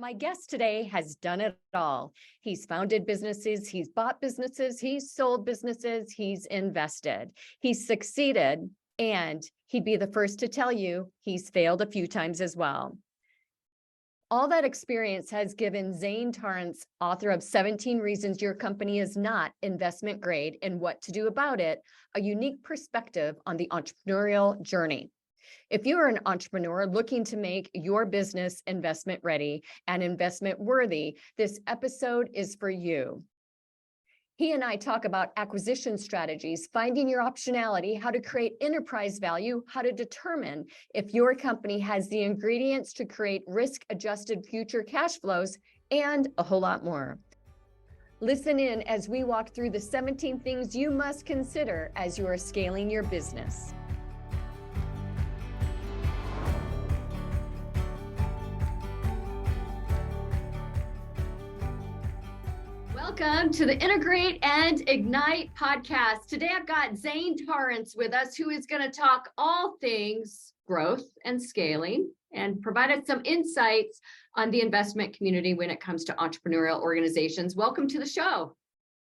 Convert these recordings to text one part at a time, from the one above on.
My guest today has done it all. He's founded businesses, he's bought businesses, he's sold businesses, he's invested, he's succeeded, and he'd be the first to tell you he's failed a few times as well. All that experience has given Zane Tarence, author of 17 Reasons Your Company is Not Investment Grade and What to Do About It, a unique perspective on the entrepreneurial journey. If you're an entrepreneur looking to make your business investment ready and investment worthy, this episode is for you. He and I talk about acquisition strategies, finding your optionality, how to create enterprise value, how to determine if your company has the ingredients to create risk-adjusted future cash flows, and a whole lot more. Listen in as we walk through the 17 things you must consider as you are scaling your business. Welcome to the Integrate and Ignite podcast. Today I've got Zane Tarence with us, who is going to talk all things growth and scaling and provide us some insights on the investment community when it comes to entrepreneurial organizations. Welcome to the show.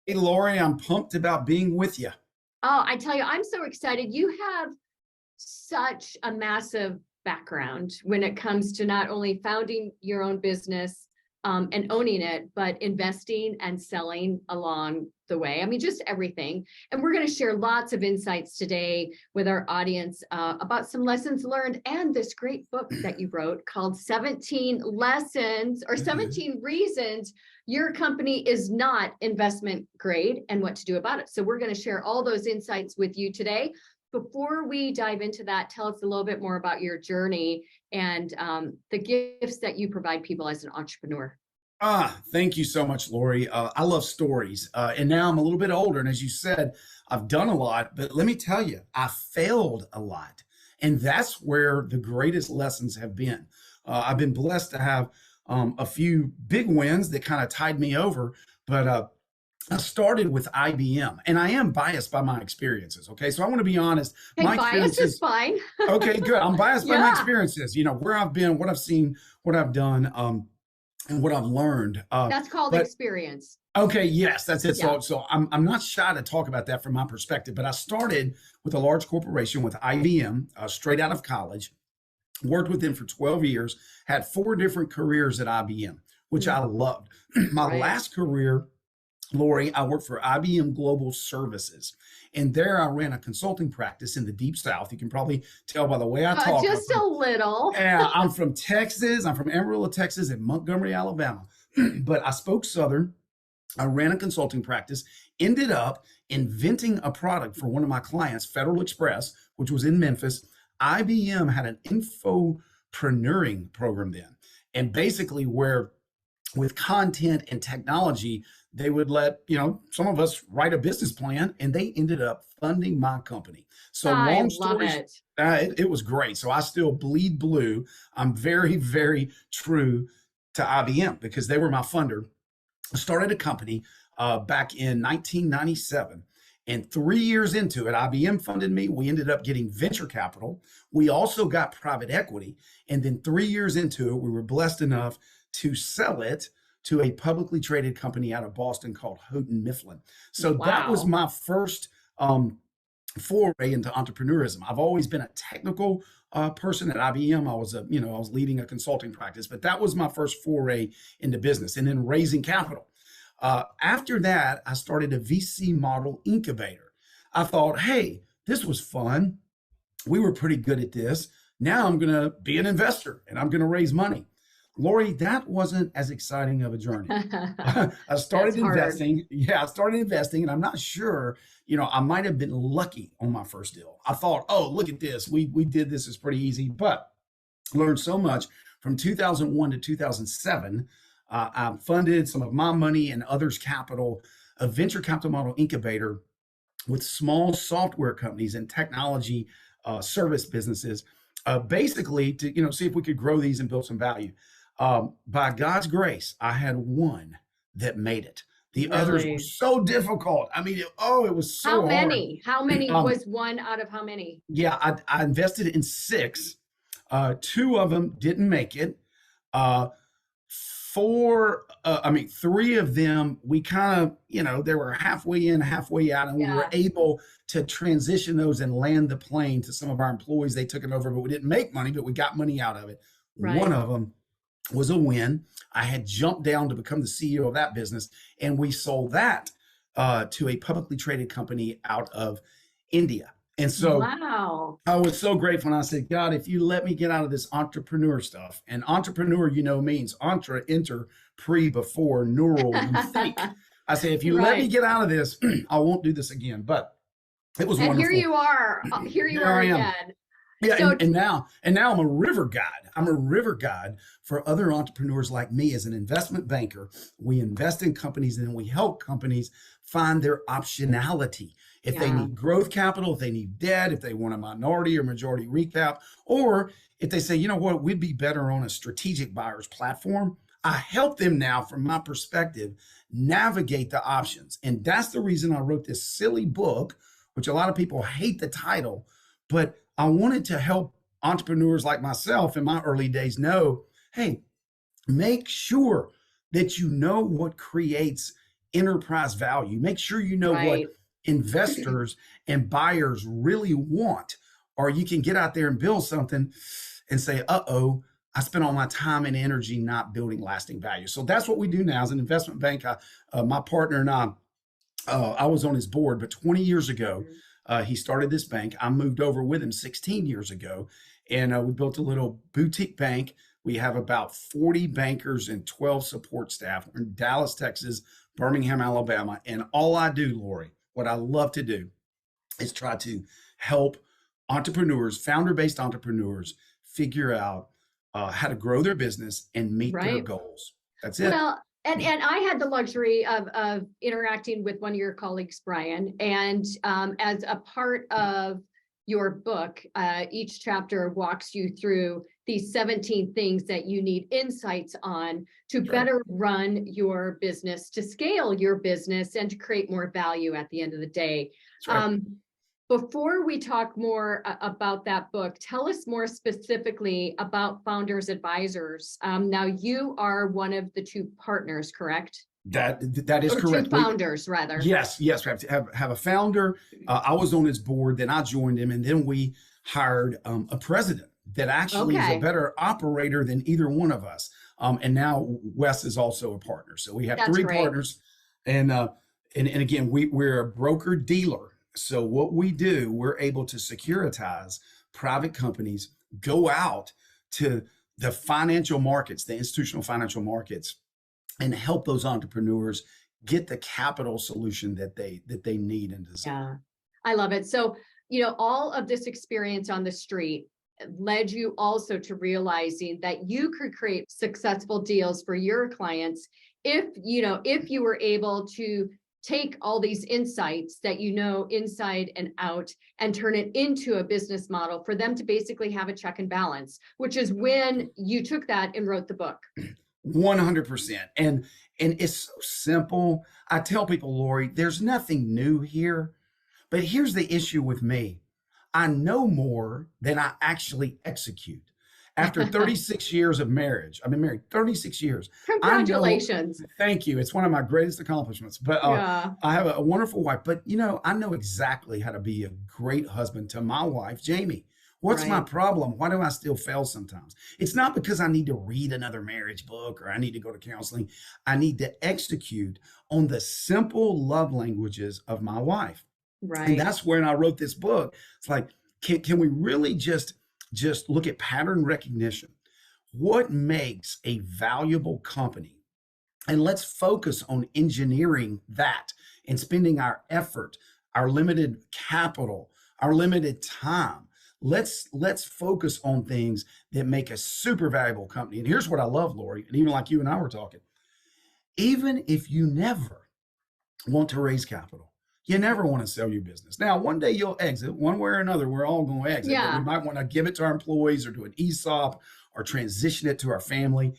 Hey, Lori, I'm pumped about being with you. Oh, I tell you, I'm so excited. You have such a massive background when it comes to not only founding your own business and owning it, but investing and selling along the way. I mean, just everything. And we're going to share lots of insights today with our audience about some lessons learned and this great book that you wrote called 17 Lessons or 17 Reasons Your Company is Not Investment Grade and What to Do About It. So we're going to share all those insights with you today. Before we dive into that, tell us a little bit more about your journey and the gifts that you provide people as an entrepreneur. Thank you so much, Lori. I love stories. And now I'm a little bit older. And as you said, I've done a lot, but let me tell you, I failed a lot. And that's where the greatest lessons have been. I've been blessed to have a few big wins that kind of tied me over. But I started with IBM, and I am biased by my experiences. Okay, so I want to be honest. Hey, my bias is fine. Okay, good. I'm biased by my experiences. You know, where I've been, what I've seen, what I've done, and what I've learned. That's called experience. Okay, yes, that's it. Yeah. So I'm not shy to talk about that from my perspective. But I started with a large corporation with IBM, straight out of college. Worked with them for 12 years. Had 4 different careers at IBM, which I loved. My last career, Lori, I worked for IBM Global Services, and there I ran a consulting practice in the Deep South. You can probably tell by the way I talk. Just a little. Yeah, I'm from Texas. I'm from Amarillo, Texas, and Montgomery, Alabama. But I spoke Southern. I ran a consulting practice, ended up inventing a product for one of my clients, Federal Express, which was in Memphis. IBM had an infopreneuring program then, and basically where with content and technology, they would let, some of us write a business plan, and they ended up funding my company. So long story, it was great. So I still bleed blue. I'm very, very true to IBM because they were my funder. I started a company back in 1997. And 3 years into it, IBM funded me. We ended up getting venture capital. We also got private equity. And then 3 years into it, we were blessed enough to sell it to a publicly traded company out of Boston called Houghton Mifflin. So that was my first foray into entrepreneurism. I've always been a technical person at IBM. I was leading a consulting practice, but that was my first foray into business and then raising capital. After that, I started a VC model incubator. I thought, hey, this was fun. We were pretty good at this. Now I'm going to be an investor and I'm going to raise money. Lori, that wasn't as exciting of a journey. I started investing. Yeah, I started investing, and I'm not sure, I might have been lucky on my first deal. I thought, oh, look at this. We did this. It's pretty easy, but learned so much. From 2001 to 2007, I funded some of my money and others' capital, a venture capital model incubator with small software companies and technology service businesses, basically to see if we could grow these and build some value. By God's grace, I had one that made it. The others were so difficult. I mean, it was so hard. How many was one out of how many? Yeah, I invested in 6. 2 of them didn't make it. three of them, we kind of, they were halfway in, halfway out, and we were Yeah. able to transition those and land the plane to some of our employees. They took it over, but we didn't make money, but we got money out of it. One Right. of them was a win. I had jumped down to become the CEO of that business, and we sold that to a publicly traded company out of India. And so Wow. I was so grateful. And I said, God, if you let me get out of this entrepreneur stuff, and entrepreneur, means enter, pre, before, neural, you think. I said, if you let me Right. get out of this, I won't do this again. But it was And here wonderful. you are. Here you Here are I am. again. Yeah, So and now I'm a river guide. I'm a river guide for other entrepreneurs like me. As an investment banker, we invest in companies and then we help companies find their optionality. If they yeah. need growth capital, if they need debt, if they want a minority or majority recap, or if they say, you know what, we'd be better on a strategic buyer's platform, I help them now, from my perspective, navigate the options. And that's the reason I wrote this silly book, which a lot of people hate the title, but I wanted to help entrepreneurs like myself in my early days know, hey, make sure that you know what creates enterprise value. Make sure you know what Right. investors and buyers really want, or you can get out there and build something and say, uh-oh, I spent all my time and energy not building lasting value. So that's what we do now as an investment bank. My partner and I was on his board, but 20 years ago, he started this bank. I moved over with him 16 years ago, and we built a little boutique bank. We have about 40 bankers and 12 support staff. We're in Dallas, Texas, Birmingham, Alabama. And all I do, Lori, what I love to do is try to help entrepreneurs, founder-based entrepreneurs, figure out how to grow their business and meet their Right. goals. That's it. Well, and I had the luxury of interacting with one of your colleagues, Brian, and as a part of your book, each chapter walks you through these 17 things that you need insights on to Right. better run your business, to scale your business, and to create more value at the end of the day. That's right. Before we talk more about that book, tell us more specifically about Founders Advisors. Now, you are one of the two partners, correct? That is Or correct. two founders, rather. Yes. We have to have a founder. I was on his board, then I joined him, and then we hired a president that actually is a better operator than either one of us. And now Wes is also a partner. So we have That's three great. partners, and again, we're a broker dealer. So what we do, we're able to securitize private companies, go out to the financial markets, the institutional financial markets, and help those entrepreneurs get the capital solution that they need and desire. Yeah, I love it. So, all of this experience on the street led you also to realizing that you could create successful deals for your clients if you were able to take all these insights that inside and out and turn it into a business model for them to basically have a check and balance, which is when you took that and wrote the book. 100%. And it's so simple. I tell people, Lori, there's nothing new here, but here's the issue with me. I know more than I actually execute. After 36 years of marriage, I've been married 36 years. Congratulations. Thank you. It's one of my greatest accomplishments. But Yeah. I have a wonderful wife. But, I know exactly how to be a great husband to my wife, Jamie. What's my problem? Why do I still fail sometimes? It's not because I need to read another marriage book or I need to go to counseling. I need to execute on the simple love languages of my wife. Right. And that's when I wrote this book. It's like, can we really just look at pattern recognition? What makes a valuable company? And let's focus on engineering that and spending our effort, our limited capital, our limited time. Let's focus on things that make a super valuable company. And here's what I love, Lori, and even like you and I were talking, even if you never want to raise capital, you never want to sell your business. Now, one day you'll exit, one way or another, we're all going to exit. Yeah. But we might want to give it to our employees or do an ESOP or transition it to our family.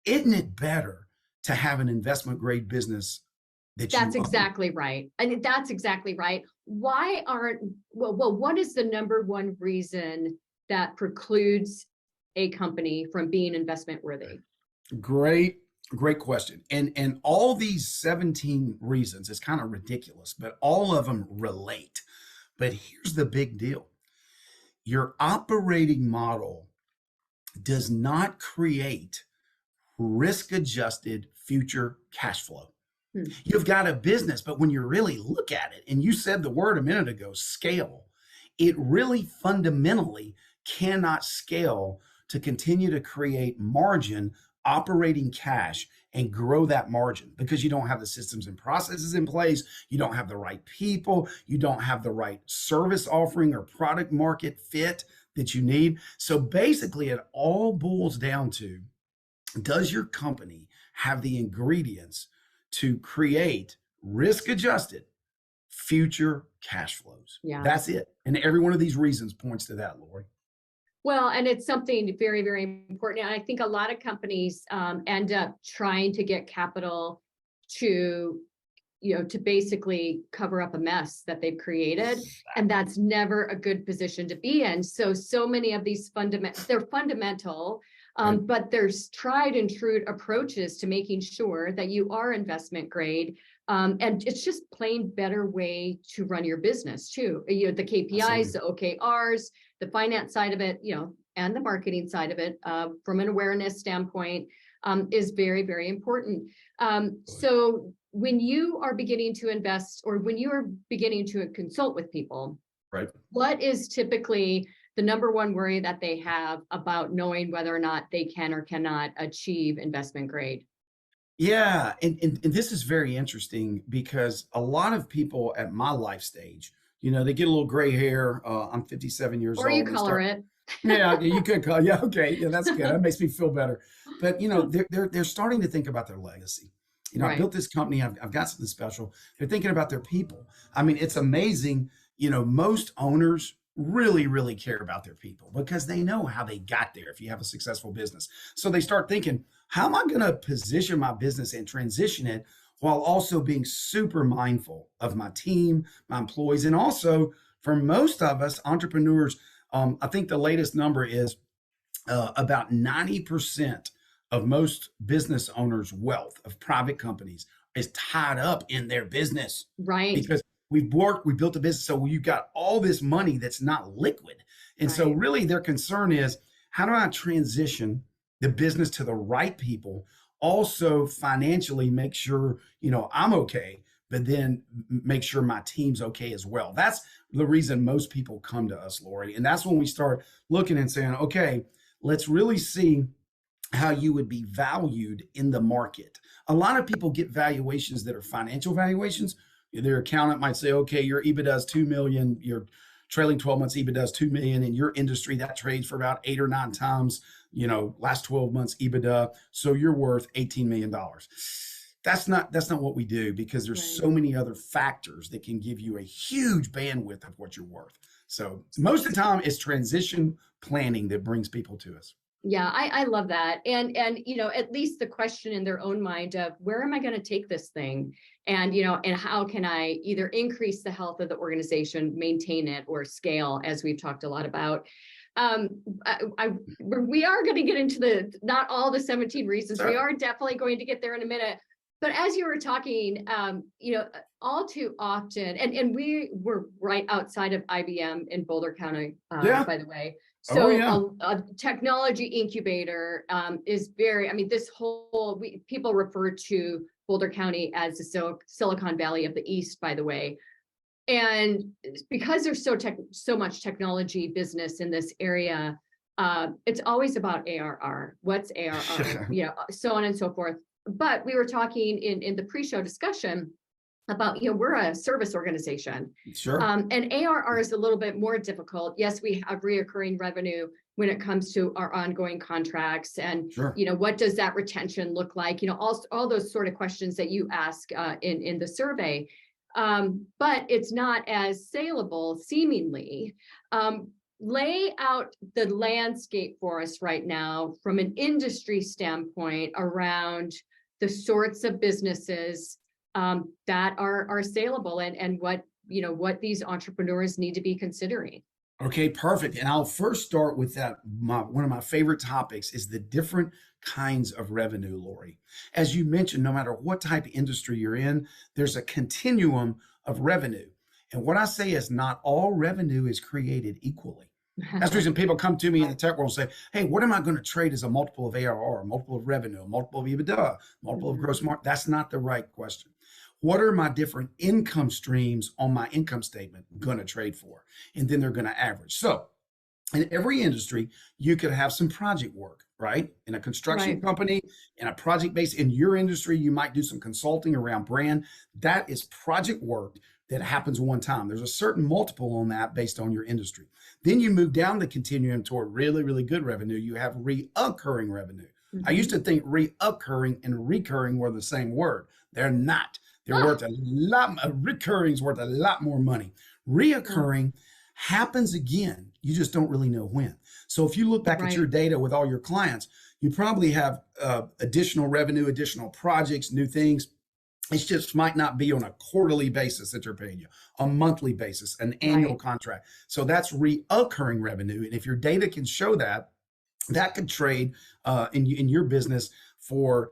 Isn't it better to have an investment grade business That's exactly right. I think that's exactly right. What is the number one reason that precludes a company from being investment worthy? Great Great question. And all these 17 reasons is kind of ridiculous, but all of them relate. But here's the big deal. Your operating model does not create risk adjusted future cash flow. Hmm. You've got a business, but when you really look at it, and you said the word a minute ago, scale, it really fundamentally cannot scale to continue to create margin, operating cash, and grow that margin because you don't have the systems and processes in place. You don't have the right people. You don't have the right service offering or product market fit that you need. So basically, it all boils down to, does your company have the ingredients to create risk adjusted future cash flows? Yeah. That's it. And every one of these reasons points to that, Lori. Well, and it's something very, very important. And I think a lot of companies end up trying to get capital to, to basically cover up a mess that they've created. And that's never a good position to be in. So many of these they're fundamental, Right. but there's tried and true approaches to making sure that you are investment grade. And it's just plain better way to run your business too. The KPIs, the OKRs, the finance side of it, and the marketing side of it, from an awareness standpoint, is very, very important. So when you are beginning to invest, or when you are beginning to consult with people, Right. what is typically the number one worry that they have about knowing whether or not they can or cannot achieve investment grade? Yeah. And this is very interesting because a lot of people at my life stage, they get a little gray hair. I'm 57 years Or old. you They color start, it. yeah, you could call. Yeah, okay. Yeah, that's good. That makes me feel better. But they're starting to think about their legacy. I Right. built this company. I've got something special. They're thinking about their people. I mean, it's amazing. Most owners really, really care about their people because they know how they got there if you have a successful business. So they start thinking, how am I going to position my business and transition it while also being super mindful of my team, my employees, and also for most of us entrepreneurs, I think the latest number is about 90% of most business owners' wealth of private companies is tied up in their business Right. because we built a business. So you've got all this money that's not liquid. And so Right. really their concern is, how do I transition the business to the right people? Also financially make sure, I'm okay, but then make sure my team's okay as well. That's the reason most people come to us, Lori. And that's when we start looking and saying, okay, let's really see how you would be valued in the market. A lot of people get valuations that are financial valuations. Their accountant might say, okay, your EBITDA is 2 million, your trailing 12 months EBITDA is 2 million. In your industry, that trades for about 8 or 9 times, last 12 months EBITDA. So you're worth $18 million. That's not what we do because there's Right. so many other factors that can give you a huge bandwidth of what you're worth. So most of the time it's transition planning that brings people to us. Yeah, I love that. And at least the question in their own mind of, where am I going to take this thing? And and how can I either increase the health of the organization, maintain it, or scale, as we've talked a lot about. We are going to get into not all the 17 reasons. Sure. We are definitely going to get there in a minute. But as you were talking, all too often, and we were right outside of IBM in Boulder County, Yeah. by the way. Oh, So yeah. a technology incubator is this whole, people refer to Boulder County as the Silicon Valley of the East, by the way. And because there's so much technology business in this area, it's always about ARR. What's ARR? So on and so forth. But we were talking in the pre-show discussion about, we're a service organization. Sure. And ARR is a little bit more difficult. Yes, we have reoccurring revenue when it comes to our ongoing contracts. And, Sure. what does that retention look like? All those sort of questions that you ask in the survey. But it's not as saleable, seemingly. Lay out the landscape for us right now from an industry standpoint around the sorts of businesses that are saleable and what these entrepreneurs need to be considering. Okay, perfect. And I'll first start with that. One of my favorite topics is the different kinds of revenue, Lori. As you mentioned, no matter what type of industry you're in, there's a continuum of revenue. And what I say is not all revenue is created equally. That's the reason people come to me in the Right. tech world and say, hey, what am I going to trade as a multiple of ARR, a multiple of revenue, a multiple of EBITDA, multiple of Mhm. gross margin? That's not the right question. What are my different income streams on my income statement going to trade for? And then they're going to average. So in every industry, you could have some project work, right? In a construction Right. company, in a project base, in your industry, you might do some consulting around brand. That is project work that happens one time. There's a certain multiple on that based on your industry. Then you move down the continuum toward really, really good revenue. You have reoccurring revenue. I used Mhm. to think reoccurring and recurring were the same word. They're not. They're Ah, worth a lot. Recurring is worth a lot more money. yeah, Reoccurring happens again. You just don't really know when. So if you look back at your right. data with all your clients, you probably have additional revenue, additional projects, new things. It just might not be on a quarterly basis that they're paying you, a monthly basis, an annual Right. contract. So that's reoccurring revenue. And if your data can show that, that could trade in your business for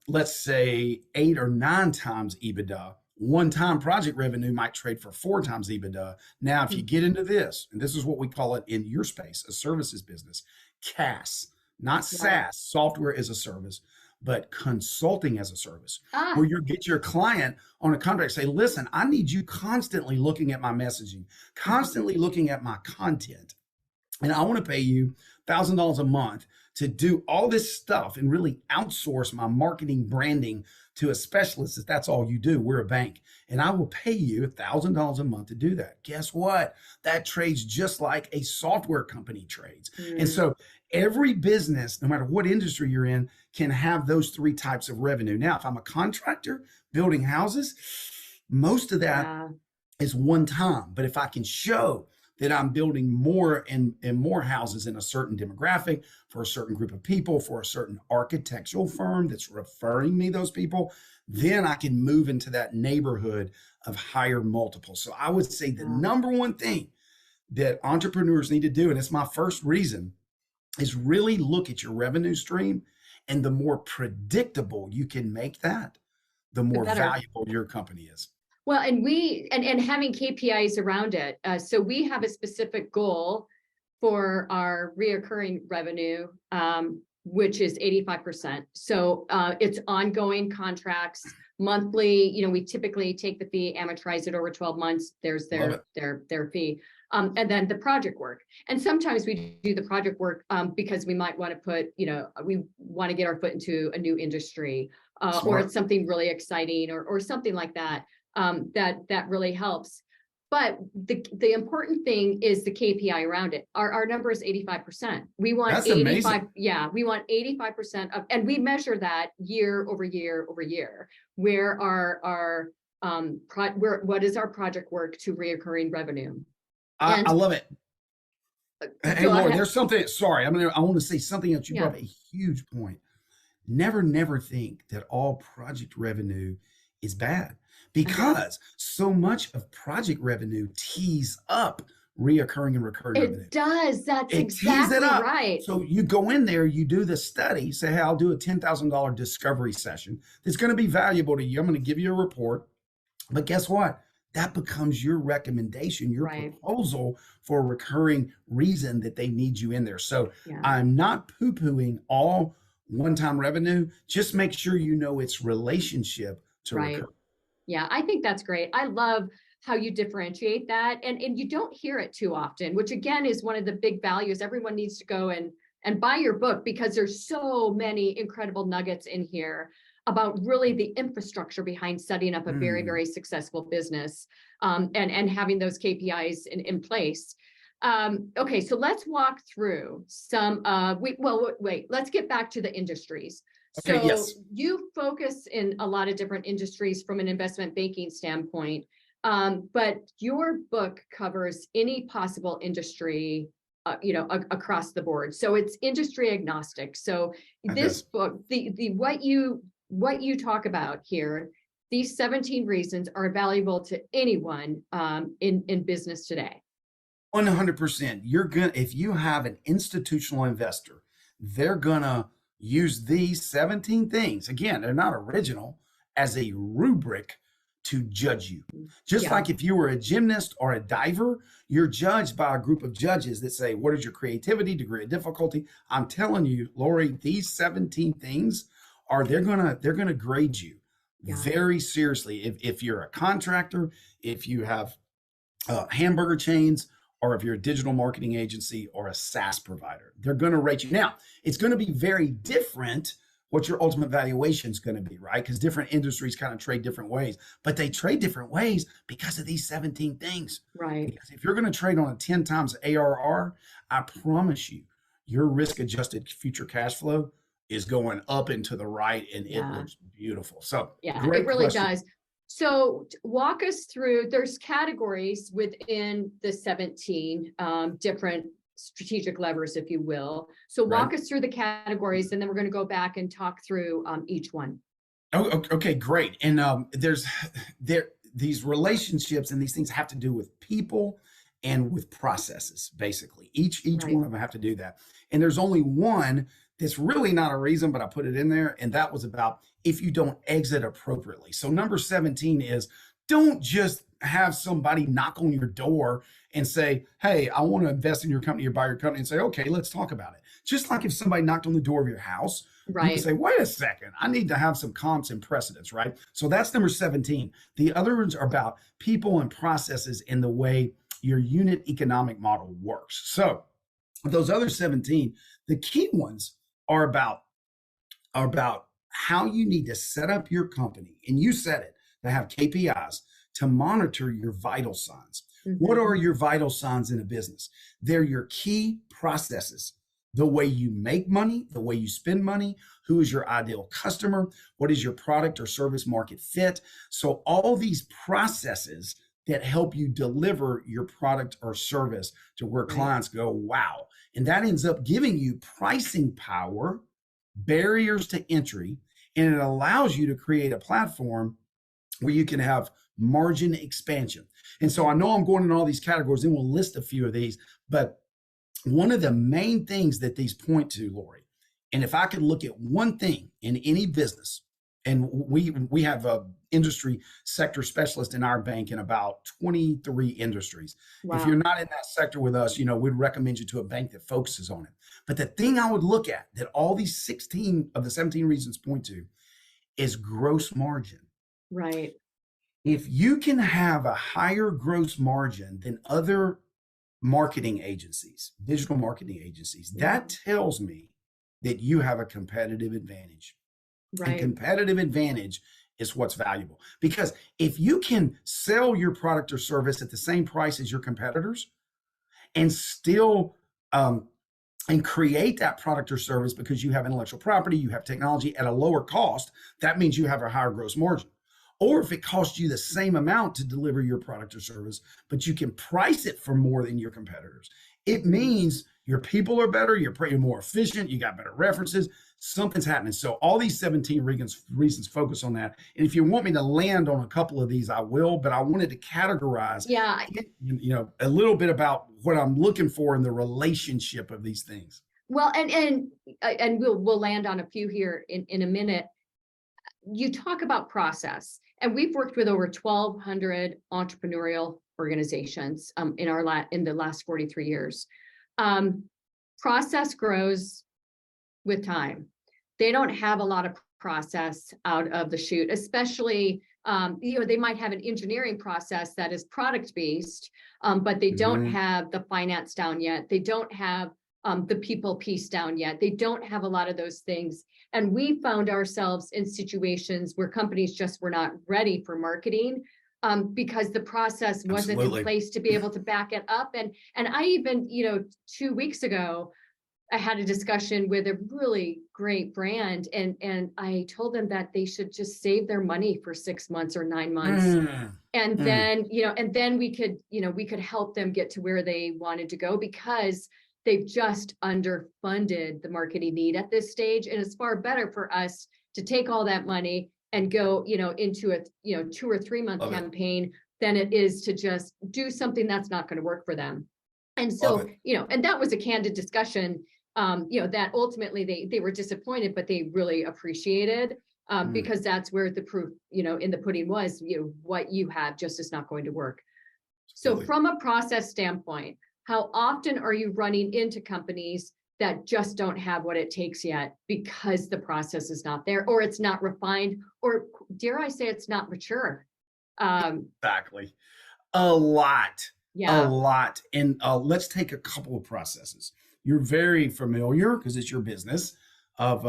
let's say 8 or 9 times EBITDA. One time project revenue might trade for 4 times EBITDA. Now, if you Mm. get into this, and this is what we call it in your space, a services business, CAS, not Right. SaaS, software as a service, but consulting as a service, where Ah, you get your client on a contract, say, listen, I need you constantly looking at my messaging, mhm. constantly looking at my content, and I want to pay you $1,000 a month to do all this stuff and really outsource my marketing branding to a specialist if that's all you do. We're a bank, and I will pay you $1,000 a month to do that. Guess what? That trades just like a software company trades. And Mm, so every business, no matter what industry you're in, can have those three types of revenue. Now, if I'm a contractor building houses, most of that yeah. is one time. But if I can show that I'm building more and more houses in a certain demographic for a certain group of people, for a certain architectural firm that's referring me those people, then I can move into that neighborhood of higher multiples. So I would say the Yeah. number one thing that entrepreneurs need to do, and it's my first reason, is really look at your revenue stream. And the more predictable you can make that, the The more better. valuable your company is. Well, and and having KPIs around it. So we have a specific goal for our reoccurring revenue, which is 85%. So it's ongoing contracts, monthly. We typically take the fee, amortize it over 12 months. There's Love it. their fee. And then the project work. And sometimes we do the project work because we might want to we want to get our foot into a new industry, or it's Smart. something really exciting, or something like that. That really helps. But the important thing is the KPI around it. Our number is 85%. We want That's 85, amazing. yeah, we want 85% of, and we measure that year over year over year. Where what is our project work to reoccurring revenue? I And love it. Hey, go Laura, ahead. there's something. Sorry, I want to say something else. You Yeah. brought a huge point. Never think that all project revenue is bad, Uh-huh. because so much of project revenue tees up reoccurring and recurring revenue. It does. That's It tees it exactly up. right. So you go in there, you do the study, say, hey, I'll do a $10,000 discovery session that's going to be valuable to you. I'm going to give you a report. But guess what? That becomes your recommendation, your Right. proposal for a recurring reason that they need you in there. So Yeah. I'm not poo pooing all one time revenue. Just make sure you know its relationship to recur. Right. Yeah, I think that's great. I love how you differentiate that, and you don't hear it too often, which again is one of the big values. Everyone needs to go and buy your book, because there's so many incredible nuggets in here about really the infrastructure behind setting up a very, Mm, very successful business, and having those KPIs in place. Okay, so let's walk through some. Wait. Let's get back to the industries. okay, So yes. you focus in a lot of different industries from an investment banking standpoint, but your book covers any possible industry, across the board. So it's industry agnostic. So It this does. book, the what you talk about here, these 17 reasons are valuable to anyone in business today. 100%. If you have an institutional investor, they're gonna use these 17 things. Again, they're not original, as a rubric to judge you. Just Yeah. like if you were a gymnast or a diver, you're judged by a group of judges that say, what is your creativity, degree of difficulty? I'm telling you, Lori, these 17 things they're gonna grade you Yeah. very seriously. If you're a contractor, if you have hamburger chains, or if you're a digital marketing agency or a SaaS provider, they're going to rate you. Now, it's going to be very different what your ultimate valuation is going to be, right? Because different industries kind of trade different ways, but they trade different ways because of these 17 things. Right. Because if you're going to trade on a 10 times ARR, I promise you, your risk adjusted future cash flow is going up and to the right, and it looks beautiful. So, yeah, great it really question. does. So walk us through, there's categories within the 17 different strategic levers, if you will. So walk us through the categories, and then we're going to go back and talk through each one. Oh, okay, great. And these relationships and these things have to do with people and with processes, basically. Each one of them have to do that. And there's only one that's really not a reason, but I put it in there, and that was about if you don't exit appropriately. So number 17 is, don't just have somebody knock on your door and say, hey, I want to invest in your company or buy your company, and say, okay, let's talk about it. Just like if somebody knocked on the door of your house, you can say, wait a second, I need to have some comps and precedents, right? So that's number 17. The other ones are about people and processes and the way your unit economic model works. So those other 17, the key ones are about how you need to set up your company. And you said it, to have KPIs to monitor your vital signs. What are your vital signs in a business? They're your key processes. The way you make money, the way you spend money, who is your ideal customer, what is your product or service market fit. So all these processes that help you deliver your product or service to where clients go, wow. And that ends up giving you pricing power, barriers to entry, and it allows you to create a platform where you can have margin expansion. And so I know I'm going in all these categories, and we'll list a few of these, but one of the main things that these point to, Lori, and if I could look at one thing in any business, and we have a industry sector specialist in our bank in about 23 industries. If you're not in that sector with us, we'd recommend you to a bank that focuses on it. But the thing I would look at that all these 16 of the 17 reasons point to is gross margin. Right. If you can have a higher gross margin than other marketing agencies, digital marketing agencies, that tells me that you have a competitive advantage. And competitive advantage is what's valuable. Because if you can sell your product or service at the same price as your competitors and still and create that product or service because you have intellectual property, you have technology at a lower cost, that means you have a higher gross margin. Or if it costs you the same amount to deliver your product or service, but you can price it for more than your competitors, it means your people are better, you're more efficient, you got better references, something's happening. So all these 17 reasons focus on that. And if you want me to land on a couple of these, I will, but I wanted to categorize a little bit about what I'm looking for in the relationship of these things. Well, and we'll land on a few here in a minute. You talk about process, and we've worked with over 1,200 entrepreneurial organizations in the last 43 years. Process grows with time. They don't have a lot of process out of the chute, especially, they might have an engineering process that is product based, but they don't have the finance down yet. They don't have the people piece down yet. They don't have a lot of those things. And we found ourselves in situations where companies just were not ready for marketing because the process wasn't in place to be able to back it up. And I even, 2 weeks ago, I had a discussion with a really great brand, and I told them that they should just save their money for 6 months or 9 months. And then, and then we could help them get to where they wanted to go, because they've just underfunded the marketing need at this stage. And it's far better for us to take all that money and go, into a, 2 or 3 month campaign than it is to just do something that's not going to work for them. And Love so, it. and that was a candid discussion, that ultimately they were disappointed, but they really appreciated, Mm, because that's where the proof, in the pudding was, what you have just is not going to work. So absolutely. from a process standpoint, how often are you running into companies that just don't have what it takes yet because the process is not there, or it's not refined, or dare I say it's not mature? Exactly. A lot, a Yeah, lot. And let's take a couple of processes. You're very familiar because it's your business of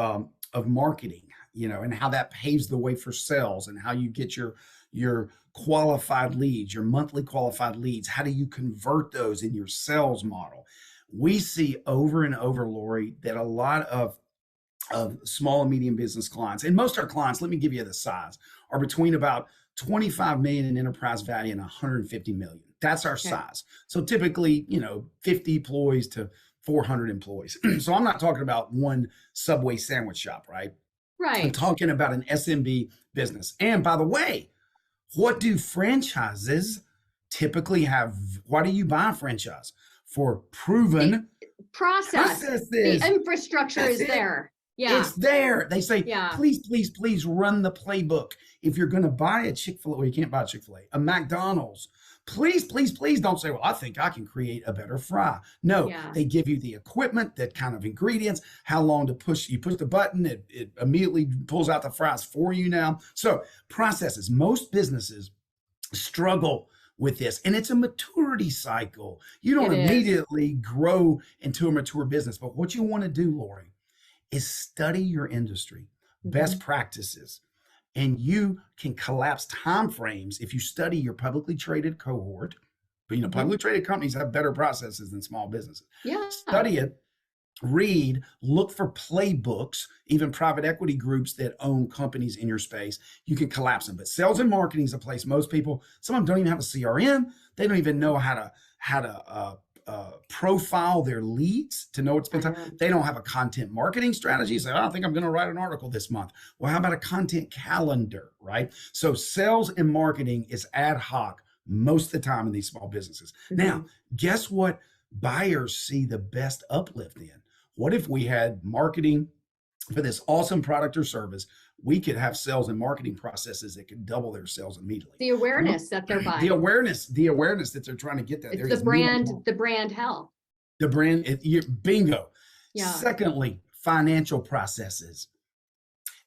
marketing, and how that paves the way for sales and how you get your qualified leads, your monthly qualified leads. How do you convert those in your sales model? We see over and over, Lori, that a lot of small and medium business clients, and most of our clients, let me give you the size, are between about 25 million in enterprise value and 150 million. That's our okay, size. So typically, 50 employees to 400 employees. So I'm not talking about one Subway sandwich shop, right? I'm right. talking about an SMB business. And by the way, what do franchises typically have? Why do you buy a franchise? For The proven process, the processes. infrastructure That's is it. there. Yeah, It's there. They say, yeah, please, please, please run the playbook. If you're going to buy a Chick-fil-A, well, you can't buy a Chick-fil-A, a McDonald's, please, please, please don't say, well, I think I can create a better fry. No, yeah. they give you the equipment, that kind of ingredients, how long to push. You push the button, it immediately pulls out the fries for you now. So processes, most businesses struggle with this, and it's a maturity cycle. You don't It is. immediately grow into a mature business, but what you want to do, Lori, is study your industry, best Mhm. practices, and you can collapse time frames if you study your publicly traded cohort. But Mhm. publicly traded companies have better processes than small businesses. Yeah. Study it, read, look for playbooks, even private equity groups that own companies in your space. You can collapse them. But sales and marketing is a place most people, some of them don't even have a CRM. They don't even know how to profile their leads to know what's been I time. know. They don't have a content marketing strategy. So I don't think I'm going to write an article this month. Well, how about a content calendar, right? So sales and marketing is ad hoc most of the time in these small businesses. Now, Mhm. guess what buyers see the best uplift in? What if we had marketing for this awesome product or service? We could have sales and marketing processes that could double their sales immediately. The awareness that they're The buying. awareness, the awareness that they're trying to get that It's there is meat on the bone. the brand health. The brand, bingo. Yeah. Secondly, financial processes.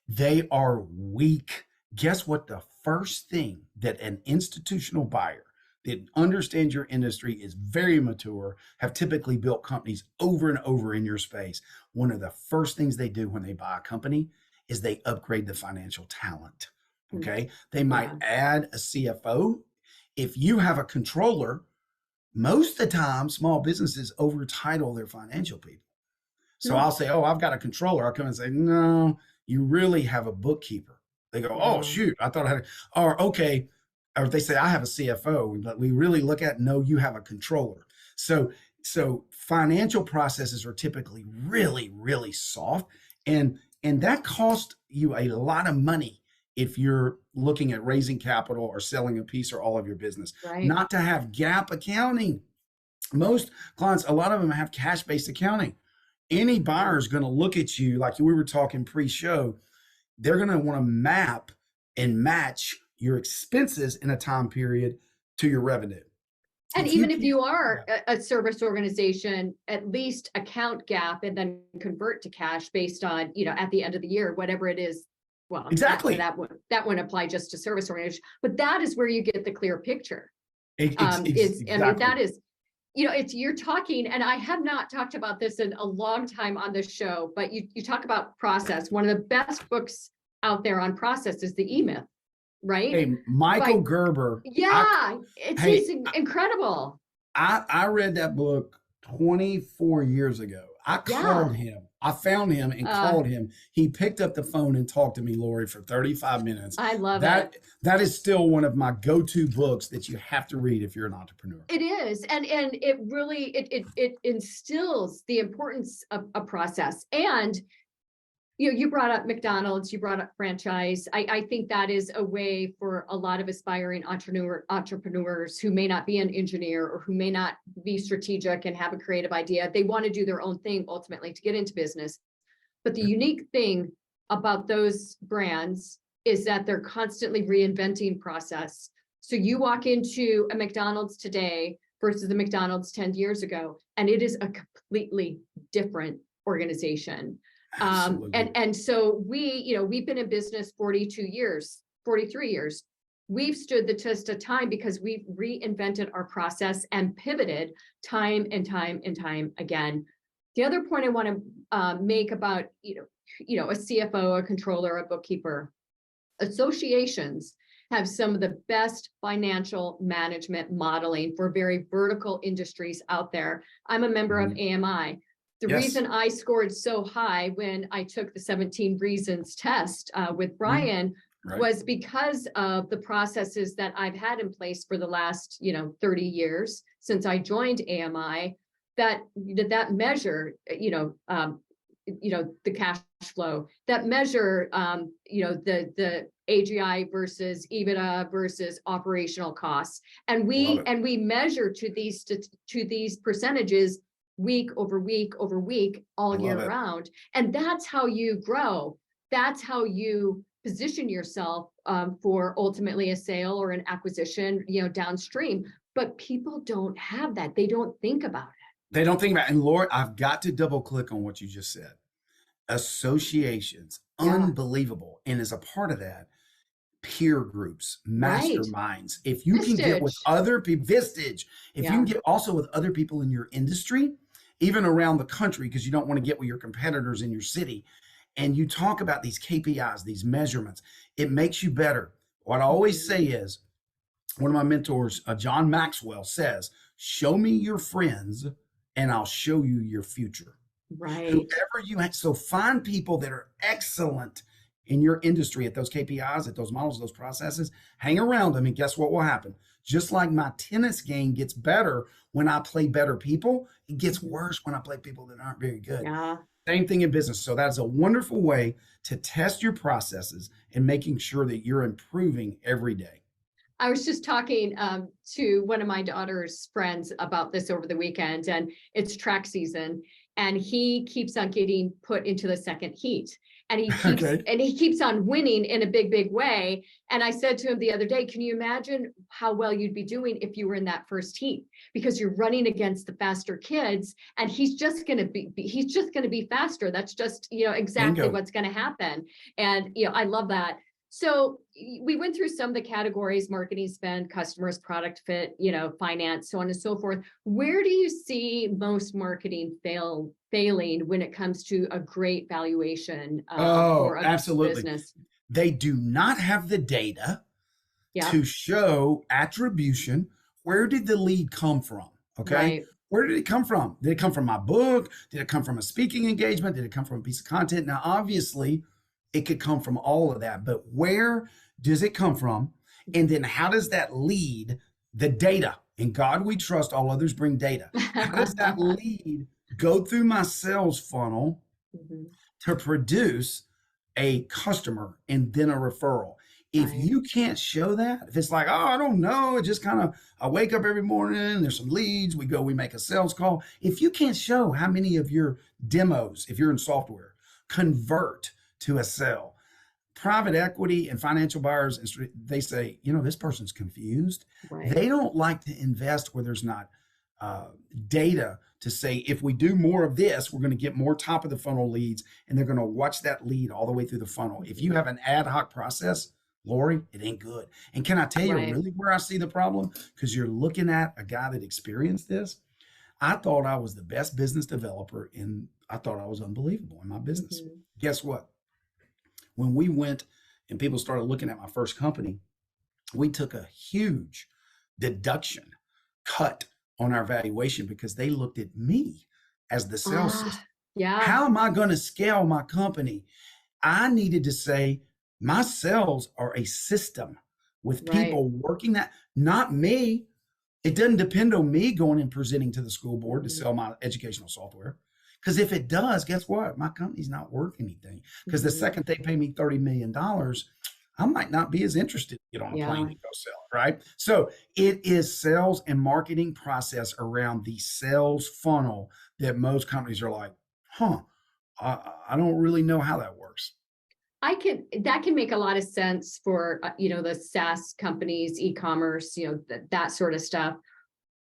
They are weak. Guess what? The first thing that an institutional buyer that understands your industry, is very mature, have typically built companies over and over in your space. One of the first things they do when they buy a company is they upgrade the financial talent. Mm. Okay. They might Yeah. add a CFO. If you have a controller, most of the time, small businesses overtitle their financial people. So No. I'll say, "Oh, I've got a controller." I'll come and say, "No, you really have a bookkeeper." They go, "Oh, Yeah. shoot, I thought I had," or okay, or they say, "I have a CFO." But we really look at, no, you have a controller. So, so financial processes are typically really, really soft, and that costs you a lot of money if you're looking at raising capital or selling a piece or all of your business. Right. Not to have gap accounting. Most clients, a lot of them have cash-based accounting. Any buyer Yeah. is going to look at you like we were talking pre-show. They're going to want to map and match your expenses in a time period to your revenue. And If you even if can't, you yeah, are a service organization, at least account gap and then convert to cash based on, at the end of the year, whatever it is. Well, exactly. that wouldn't apply just to service organization, but that is where you get the clear picture. I mean, Exactly. that is, it's, you're talking, and I have not talked about this in a long time on the show, but you talk about process. One of the best books out there on process is the E-Myth, right? Hey, Michael By, Gerber. I yeah, he's hey, incredible. I read that book 24 years ago. I Yeah. called him. I found him and Uh, called him. He picked up the phone and talked to me, Lori, for 35 minutes. I love it. That is still one of my go-to books that you have to read if you're an entrepreneur. It is. And it really, it instills the importance of a process. And, you brought up McDonald's, you brought up franchise. I think that is a way for a lot of aspiring entrepreneurs who may not be an engineer or who may not be strategic and have a creative idea. They want to do their own thing ultimately to get into business. But the unique thing about those brands is that they're constantly reinventing process. So you walk into a McDonald's today versus the McDonald's 10 years ago, and it is a completely different organization. And so we've been in business 42 years, 43 years. We've stood the test of time because we've reinvented our process and pivoted time and time and time again. The other point I want to make about, a CFO, a controller, a bookkeeper, associations have some of the best financial management modeling for very vertical industries out there. I'm a member of AMI. The reason I scored so high when I took the 17 reasons test with Brian was because of the processes that I've had in place for the last, 30 years since I joined AMI that measure, the cash flow, that measure, the AGI versus EBITDA versus operational costs. And we measure to these percentages week over week over week, all year round. And that's how you grow. That's how you position yourself for ultimately a sale or an acquisition, downstream. But people don't have that. They don't think about it. They don't think about it. And Laura, I've got to double click on what you just said. Associations, unbelievable. And as a part of that, peer groups, masterminds. If you can get with other people, Vistage, if you can get also with other people in your industry, even around the country, because you don't want to get with your competitors in your city, and you talk about these KPIs, these measurements, it makes you better. What I always say is, one of my mentors, John Maxwell, says, show me your friends and I'll show you your future. Right. Whoever you have. So find people that are excellent in your industry at those KPIs, at those models, those processes, hang around them, and guess what will happen? Just like my tennis game gets better when I play better people, it gets worse when I play people that aren't very good. Yeah. Same thing in business. So that's a wonderful way to test your processes and making sure that you're improving every day. I was just talking to one of my daughter's friends about this over the weekend, and it's track season, and he keeps on getting put into the second heat, and he keeps on winning in a big way. And I said to him the other day, can you imagine how well you'd be doing if you were in that first heat? Because you're running against the faster kids, and he's just going to be faster. That's just, exactly what's going to happen. And, I love that. So we went through some of the categories: marketing spend, customers, product fit, finance, so on and so forth. Where do you see most marketing failing when it comes to a great valuation for a business? They do not have the data to show attribution. Where did the lead come from? Okay. Right. Where did it come from? Did it come from my book? Did it come from a speaking engagement? Did it come from a piece of content? Now, obviously, it could come from all of that, but where does it come from? And then how does that lead the data? In God we trust, all others bring data. How does that lead go through my sales funnel to produce a customer and then a referral? If you can't show that, if it's like, oh, I don't know, it just kind of, I wake up every morning, there's some leads, we make a sales call. If you can't show how many of your demos, if you're in software, convert to a sale, private equity and financial buyers, they say, this person's confused. Right. They don't like to invest where there's not data to say, if we do more of this, we're going to get more top of the funnel leads, and they're going to watch that lead all the way through the funnel. If you have an ad hoc process, Lori, it ain't good. And can I tell you really where I see the problem? Because you're looking at a guy that experienced this. I thought I was the best business developer, and I thought I was unbelievable in my business. Guess what? When we went and people started looking at my first company, we took a huge deduction cut on our valuation because they looked at me as the sales system. How am I going to scale my company? I needed to say my sales are a system with people working that, not me. It doesn't depend on me going and presenting to the school board to sell my educational software. Because if it does, guess what? My company's not worth anything. Because the Mhm. second they pay me $30 million, I might not be as interested to get on a plane Yeah. to go sell it, right? So it is sales and marketing process around the sales funnel that most companies are like, I don't really know how that works. That can make a lot of sense for, the SaaS companies, e-commerce, that sort of stuff.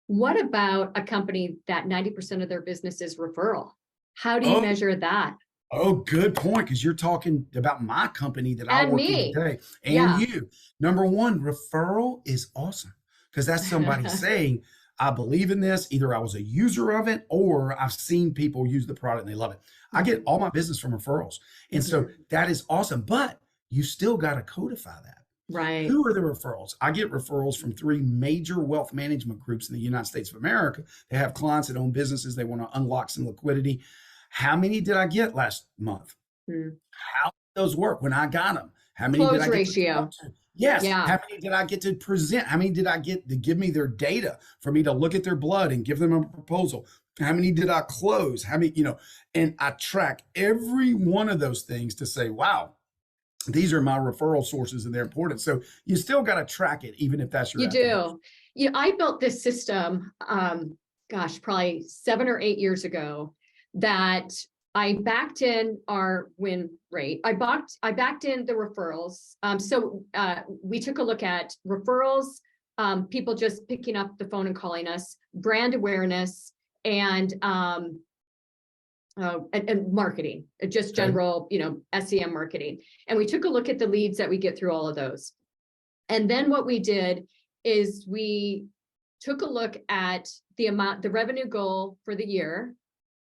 What about a company that 90% of their business is referral? How do you Oh, measure that? oh, good point. Because you're talking about my company that I And work in me. today and Yeah. you. Number one, referral is awesome because that's somebody saying, I believe in this. Either I was a user of it or I've seen people use the product and they love it. I get Mhm. all my business from referrals. And so Mhm. that is awesome. But you still got to codify that. Right. Who are the referrals? I get referrals from three major wealth management groups in the United States of America. They have clients that own businesses. They want to unlock some liquidity. How many did I get last month? Mm. How did those work when I got them? How many did Close I get to talk ratio. to? Yes. Yeah. How many did I get to present? How many did I get to give me their data for me to look at their blood and give them a proposal? How many did I close? How many, and I track every one of those things to say, wow, these are my referral sources and they're important. So you still got to track it, even if that's your You attribution. do. I built this system, probably 7 or 8 years ago, that I backed in our win rate. I backed in the referrals. We took a look at referrals, people just picking up the phone and calling us, brand awareness, and marketing, just Okay. general, SEM marketing. And we took a look at the leads that we get through all of those. And then what we did is we took a look at the revenue goal for the year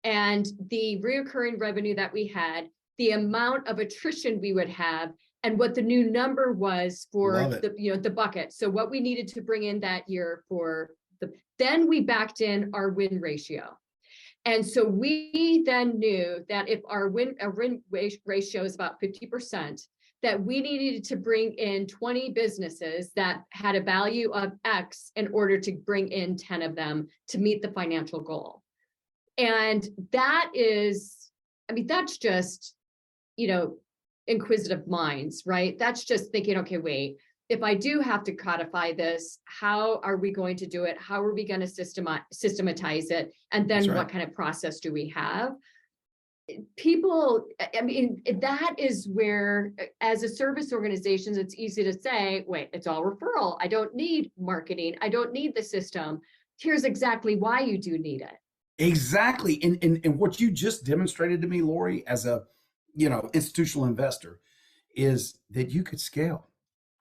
and the reoccurring revenue that we had, the amount of attrition we would have, and what the new number was for Love it. the bucket. So what we needed to bring in that year then we backed in our win ratio. And so we then knew that if our win ratio is about 50%, that we needed to bring in 20 businesses that had a value of X in order to bring in 10 of them to meet the financial goal. And that's just, inquisitive minds, right? That's just thinking, okay, wait, if I do have to codify this, how are we going to do it? How are we going to systematize it? And That's then right. what kind of process do we have? People, that is where, as a service organization, it's easy to say, wait, it's all referral. I don't need marketing. I don't need the system. Here's exactly why you do need it. Exactly. And what you just demonstrated to me, Lori, as a institutional investor, is that you could scale.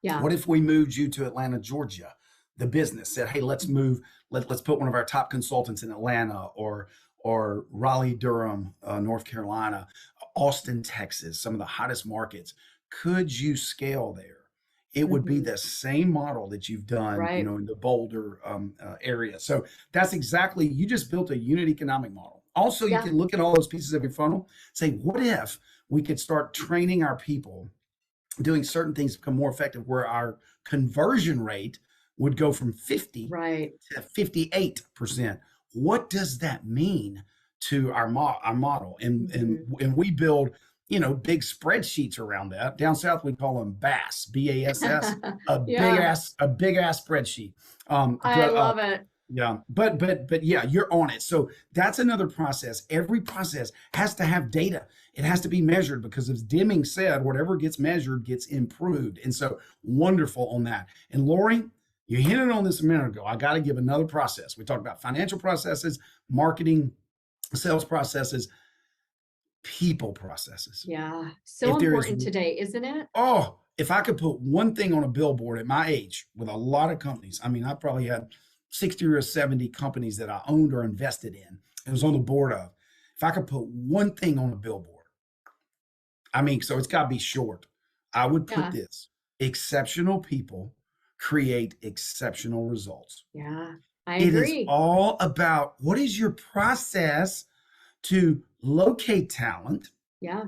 Yeah. What if we moved you to Atlanta, Georgia? The business said, "Hey, let's move. Let's put one of our top consultants in Atlanta or Raleigh, Durham, North Carolina, Austin, Texas, some of the hottest markets. Could you scale there?" It would be Mhm. the same model that you've done, Right. in the Boulder area. So that's exactly, you just built a unit economic model. Also, you Yeah. can look at all those pieces of your funnel, say, what if we could start training our people doing certain things to become more effective, where our conversion rate would go from 50 Right. to 58%. What does that mean to our model? Mhm. And we build, big spreadsheets around that. Down south, we call them BASS, BASS, Yeah, a big ass spreadsheet. I But love it. yeah, but yeah, you're on it. So that's another process. Every process has to have data. It has to be measured, because as Deming said, whatever gets measured gets improved. And so wonderful on that. And Lori, you hinted on this a minute ago. I got to give another process. We talked about financial processes, marketing, sales processes, people processes. Yeah, so If there is, important today, isn't it? if I could put one thing on a billboard at my age with a lot of companies, I mean, I probably had 60 or 70 companies that I owned or invested in and was on the board of. If I could put one thing on a billboard, I mean, so it's got to be short, I would put Yeah, this: exceptional people create exceptional results. yeah, I It is agree. all about what is your process to locate talent, Yeah.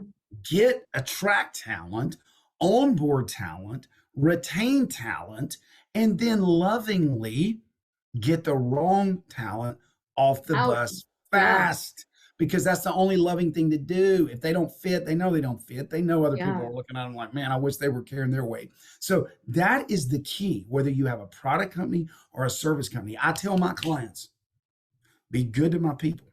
attract talent, onboard talent, retain talent, and then lovingly get the wrong talent off the Out. bus Yeah. fast. because that's the only loving thing to do. If they don't fit, they know they don't fit. They know other people Yeah. are looking at them like, man, I wish they were carrying their weight. So that is the key, whether you have a product company or a service company. I tell my clients, be good to my people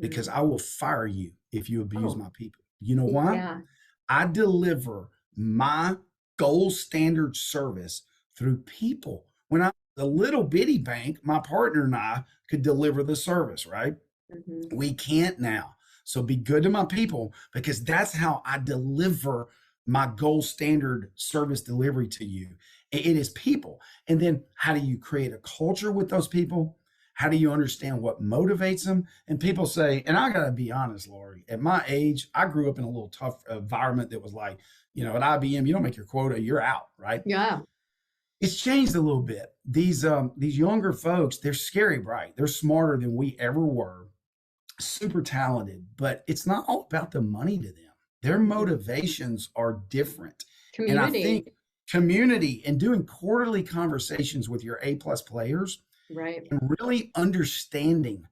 because Mhm. I will fire you if you abuse Oh, my people. You know why? yeah. I deliver my gold standard service through people. When I was a little bitty bank, my partner and I could deliver the service, right? Mhm. We can't now. So be good to my people because that's how I deliver my gold standard service delivery to you. It is people. And then how do you create a culture with those people? How do you understand what motivates them? And people say, and I got to be honest, Lori, at my age, I grew up in a little tough environment that was like, at IBM, you don't make your quota, you're out, right? Yeah. It's changed a little bit. These younger folks, they're scary bright. They're smarter than we ever were, super talented, but it's not all about the money to them. Their Mhm. motivations are different. And I Community. think community and doing quarterly conversations with your A plus players Right. and really understanding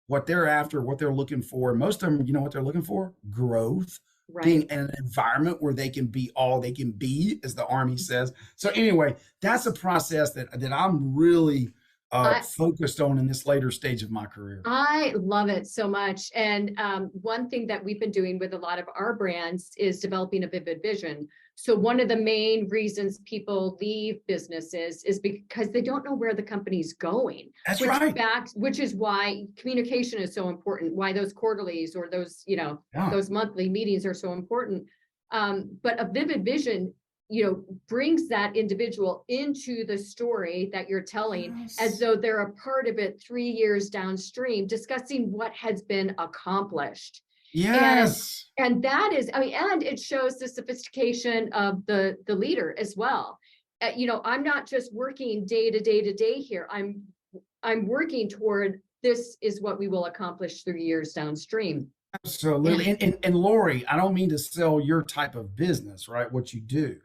what they're after, what they're looking for. Most of them, you know what they're looking for? Growth, being Right. in an environment where they can be all they can be, as the Army says. So anyway, that's a process that I'm really I focused on in this later stage of my career. I love it so much. And one thing that we've been doing with a lot of our brands is developing a vivid vision. So one of the main reasons people leave businesses is because they don't know where the company's going, That's right. which is why communication is so important, why those quarterlies or those, Yeah. those monthly meetings are so important. But a vivid vision, brings that individual into the story that you're telling as Yes. though they're a part of it 3 years downstream, discussing what has been accomplished. And Yes. and that is, I mean, and it shows the sophistication of the leader as well. I'm not just working day to day to day here. I'm working toward this is what we will accomplish 3 years downstream. Absolutely. And And Lori, I don't mean to sell your type of business, right? What you do,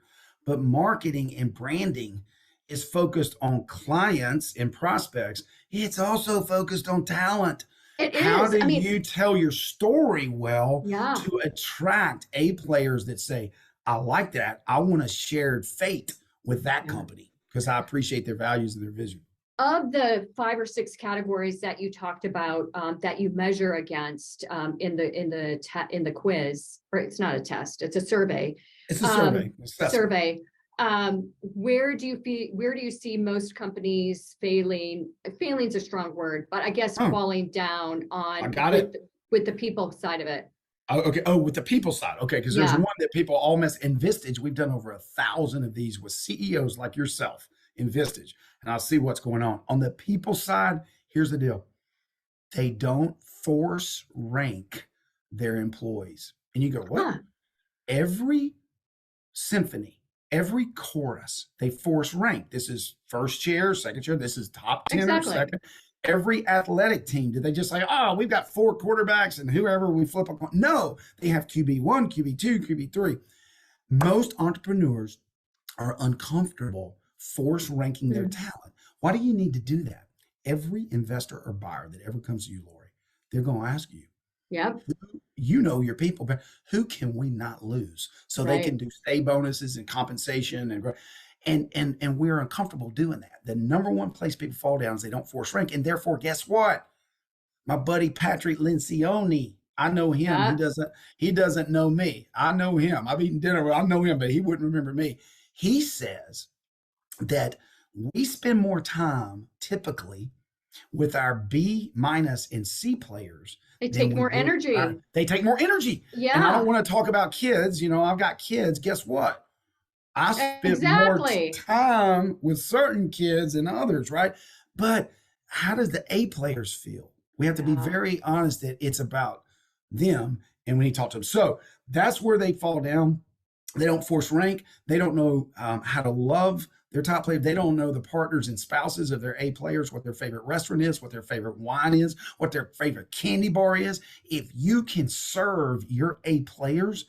but marketing and branding is focused on clients and prospects. It's also focused on talent. it How is, do I mean, you tell your story well yeah. to attract A players that say, I like that. I want a shared fate with that Yeah. company because I appreciate their values and their vision. Of the 5 or 6 categories that you talked about, that you measure against, in the quiz, or it's not a test, it's a survey. It's a survey Um, assessment. survey. Where do you see most companies failing? Failing's a strong word, but I guess Oh, falling down I on got it. with the people side of it. Oh, okay. Oh, with the people side. Okay. Because there's Yeah. one that people all miss in Vistage. We've done over 1,000 of these with CEOs like yourself in Vistage. And I'll see what's going on. On the people side, here's the deal. They don't force rank their employees. And you go, what? Huh. Every symphony, every chorus, they force rank. This is first chair, second chair. This is top tenor, Exactly. second. Every athletic team, did they just say, oh, we've got 4 quarterbacks and whoever we flip a coin? No, they have QB1, QB2, QB3. Most entrepreneurs are uncomfortable force ranking their Hmm. talent. Why do you need to do that? Every investor or buyer that ever comes to you, Lori, they're going to ask you, Yep. you know your people, but who can we not lose? So they can Right. do stay bonuses and compensation and we're uncomfortable doing that. The number one place people fall down is they don't force rank, and therefore, guess what? My buddy Patrick Lencioni, I know him. Yeah. He doesn't know me. I know him. I've eaten dinner with. I know him, but he wouldn't remember me. He says that we spend more time typically with our B minus and C players They than take we more do. energy. They take more energy. And I don't Yeah. want to talk about kids. I've got kids. Guess what? I spent more Exactly. time with certain kids than others, right? But how does the A players feel? We have to be Yeah. very honest that it's about them and we need to talk to them. So that's where they fall down. They don't force rank. They don't know how to love their top players. They don't know the partners and spouses of their A players, what their favorite restaurant is, what their favorite wine is, what their favorite candy bar is. If you can serve your A players,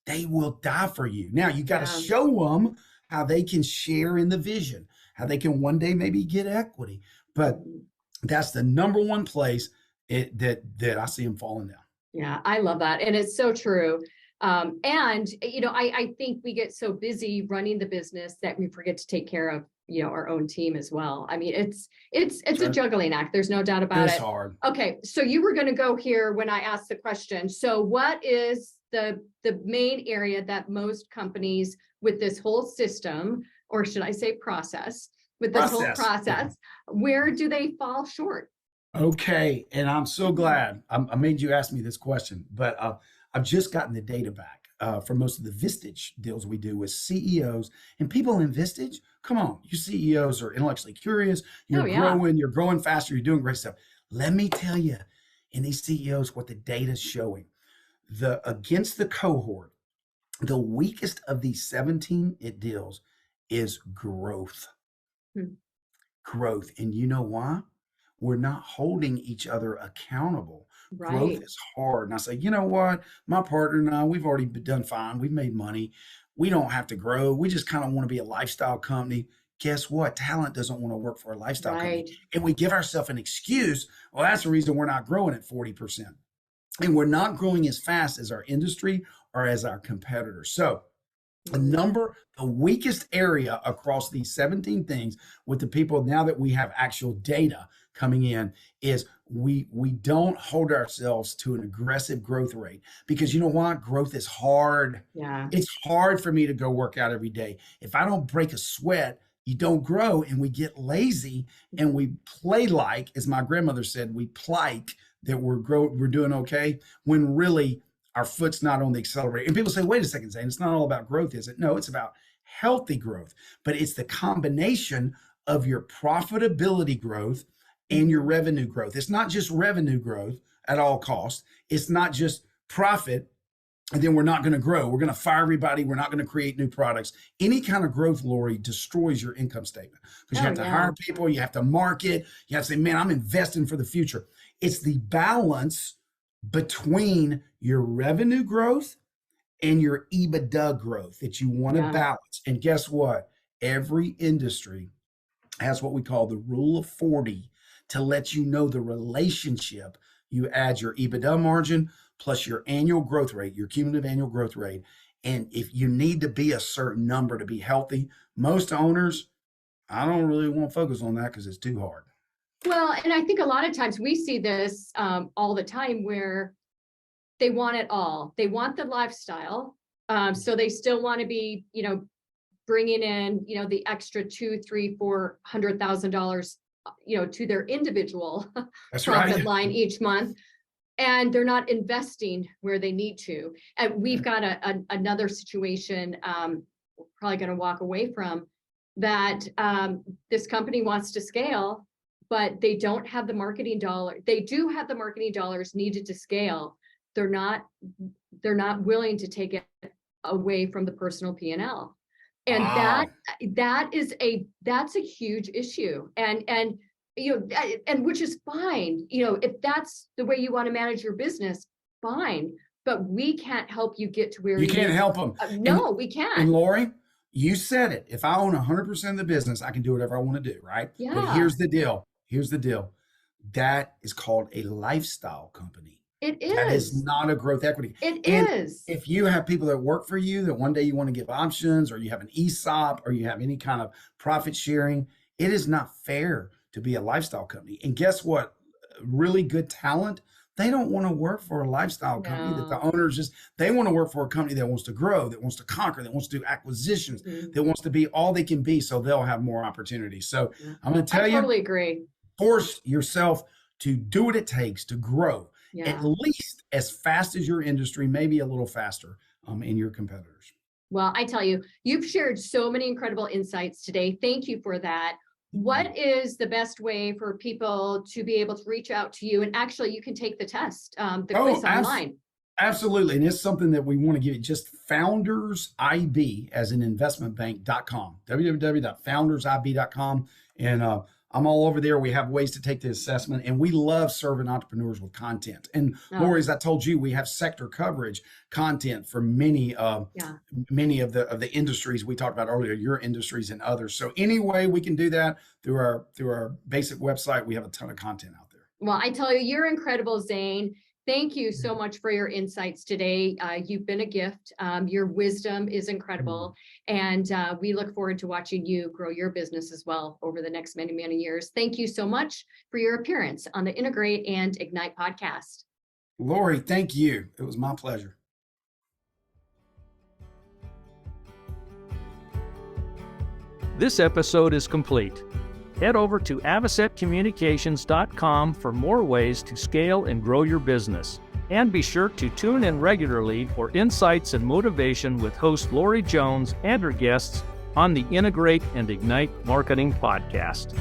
they will die for you. Now you got to Yeah. show them how they can share in the vision, how they can one day maybe get equity. But Mhm. that's the number one place that I see them falling down. Yeah, I love that. And it's so true. And, I think we get so busy running the business that we forget to take care of, our own team as well. I mean, it's a Sure. juggling act. There's no doubt about It's it. hard. Okay. So you were going to go here when I asked the question. So what is the main area that most companies with this whole system, or should I say process, with this whole Process. process, where do they fall short? Okay, and I'm so glad I made you ask me this question, but I've just gotten the data back for most of the Vistage deals we do with CEOs and people in Vistage. Come on, you CEOs are intellectually curious. Oh, yeah. You're growing faster, you're doing great stuff. Let me tell you, in these CEOs, what the data's showing. The against the cohort, the weakest of these 17 it deals is growth. Hmm. Growth. And you know why? We're not holding each other accountable. Growth Right. is hard. And I say, you know what? My partner and I, we've already done fine. We've made money. We don't have to grow. We just kind of want to be a lifestyle company. Guess what? Talent doesn't want to work for a lifestyle company. Right. And we give ourselves an excuse. Well, that's the reason we're not growing at 40%. And we're not growing as fast as our industry or as our competitors. So the weakest area across these 17 things with the people now that we have actual data coming in is we don't hold ourselves to an aggressive growth rate because you know what? Growth is hard. Yeah. It's hard for me to go work out every day. If I don't break a sweat, you don't grow and we get lazy and we play like, as my grandmother said, we plike that we're doing okay when really our foot's not on the accelerator. And people say, wait a second, Zane, it's not all about growth, is it? No, it's about healthy growth, but it's the combination of your profitability growth and your revenue growth. It's not just revenue growth at all costs. It's not just profit. And then we're not going to grow. We're going to fire everybody. We're not going to create new products. Any kind of growth, Lori, destroys your income statement because you have to hire people. You have to market. You have to say, man, I'm investing for the future. It's the balance between your revenue growth and your EBITDA growth that you want to balance. And guess what? Every industry has what we call the rule of 40 to let you know the relationship. You add your EBITDA margin plus your annual growth rate, your cumulative annual growth rate. And if you need to be a certain number to be healthy, most owners, I don't really want to focus on that because it's too hard. Well, and I think a lot of times we see this all the time where they want it all. They want the lifestyle. So they still want to be, bringing in, the extra $200,000, $300,000, $400,000, to their individual profit line each month. And they're not investing where they need to. And we've got another situation we're probably going to walk away from that this company wants to scale, but they don't have the marketing dollar. They do have the marketing dollars needed to scale. They're not willing to take it away from the personal P&L. And that's a huge issue. And which is fine. If that's the way you want to manage your business, fine. But we can't help you get to where you can't help them. No, we can't. And Lori, you said it. If I own 100% of the business, I can do whatever I want to do, right? Yeah. But here's the deal. That is called a lifestyle company. It is. That is not a growth equity. It is. If you have people that work for you that one day you want to give options, or you have an ESOP, or you have any kind of profit sharing, it is not fair to be a lifestyle company. And guess what? Really good talent, they don't want to work for a lifestyle company that the owners they want to work for a company that wants to grow, that wants to conquer, that wants to do acquisitions, that wants to be all they can be so they'll have more opportunities. So I'm going to tell you, I totally agree. Force yourself to do what it takes to grow at least as fast as your industry, maybe a little faster in your competitors. Well, I tell you, you've shared so many incredible insights today. Thank you for that. What is the best way for people to be able to reach out to you? And actually, you can take the test, the quiz online. Absolutely. And it's something that we want to give you. Just foundersib as an investmentbank.com, www.foundersib.com. And I'm all over there. We have ways to take the assessment, and we love serving entrepreneurs with content. And Lori, as I told you, we have sector coverage content for many of the industries we talked about earlier, your industries and others. So any way we can do that through our basic website, we have a ton of content out there. Well, I tell you, you're incredible, Zane. Thank you so much for your insights today. You've been a gift. Your wisdom is incredible. And we look forward to watching you grow your business as well over the next many, many years. Thank you so much for your appearance on the Integrate and Ignite podcast. Lori, thank you. It was my pleasure. This episode is complete. Head over to avocetcommunications.com for more ways to scale and grow your business. And be sure to tune in regularly for insights and motivation with host Lori Jones and her guests on the Integrate and Ignite Marketing Podcast.